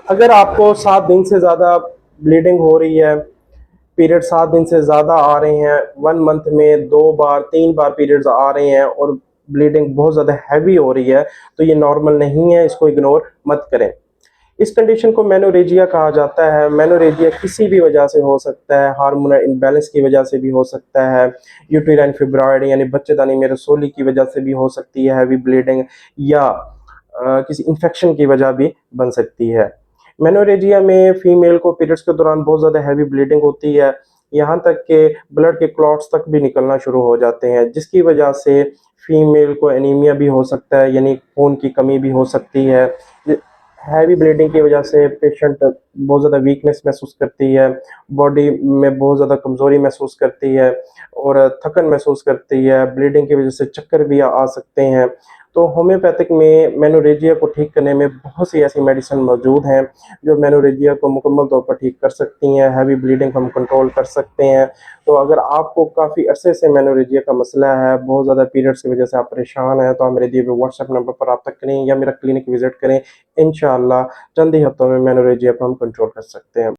अगर आपको 7 दिन से ज़्यादा ब्लीडिंग हो रही है, पीरियड 7 दिन से ज़्यादा आ रहे हैं, 1 मंथ में 2 बार 3 बार पीरियड्स आ रहे हैं और ब्लीडिंग बहुत ज़्यादा हैवी हो रही है, तो ये नॉर्मल नहीं है, इसको इग्नोर मत करें। इस कंडीशन को मेनोरेजिया कहा जाता है। मेनोरेजिया किसी भी वजह से हो सकता है, हार्मोनल इम्बैलेंस की वजह से भी हो सकता है, यूटेराइन फिब्रॉइड यानी बच्चेदानी में रसोली की वजह से भी हो सकती है हैवी ब्लीडिंग, या किसी इन्फेक्शन की वजह भी बन सकती है। मेनोरेजिया में फीमेल को पीरियड्स के दौरान बहुत ज़्यादा हैवी ब्लीडिंग होती है, यहाँ तक कि ब्लड के क्लॉट्स तक भी निकलना शुरू हो जाते हैं, जिसकी वजह से फीमेल को एनीमिया भी हो सकता है, यानी खून की कमी भी हो सकती है। हैवी ब्लीडिंग की वजह से पेशेंट बहुत ज़्यादा वीकनेस महसूस करती है, बॉडी में बहुत ज़्यादा कमज़ोरी महसूस करती है और थकन महसूस करती है, ब्लीडिंग की वजह से चक्कर भी आ सकते हैं। तो होम्योपैथिक में मेनोरेजिया को ठीक करने में बहुत सी ऐसी मेडिसिन मौजूद हैं, जो मेनोरेजिया को मुकम्मल तौर पर ठीक कर सकती हैं, हैवी ब्लीडिंग हम कंट्रोल कर सकते हैं। तो अगर आपको काफ़ी अरसे से मेनोरेजिया का मसला है, बहुत ज़्यादा पीरियड्स की वजह से आप परेशान हैं, तो आप मेरे दिए हुए व्हाट्सएप नंबर पर रब्ता करें या मेरा क्लिनिक विज़िट करें। इंशाअल्लाह चंद ही हफ्तों में मेनोरेजिया को हम कंट्रोल कर सकते हैं।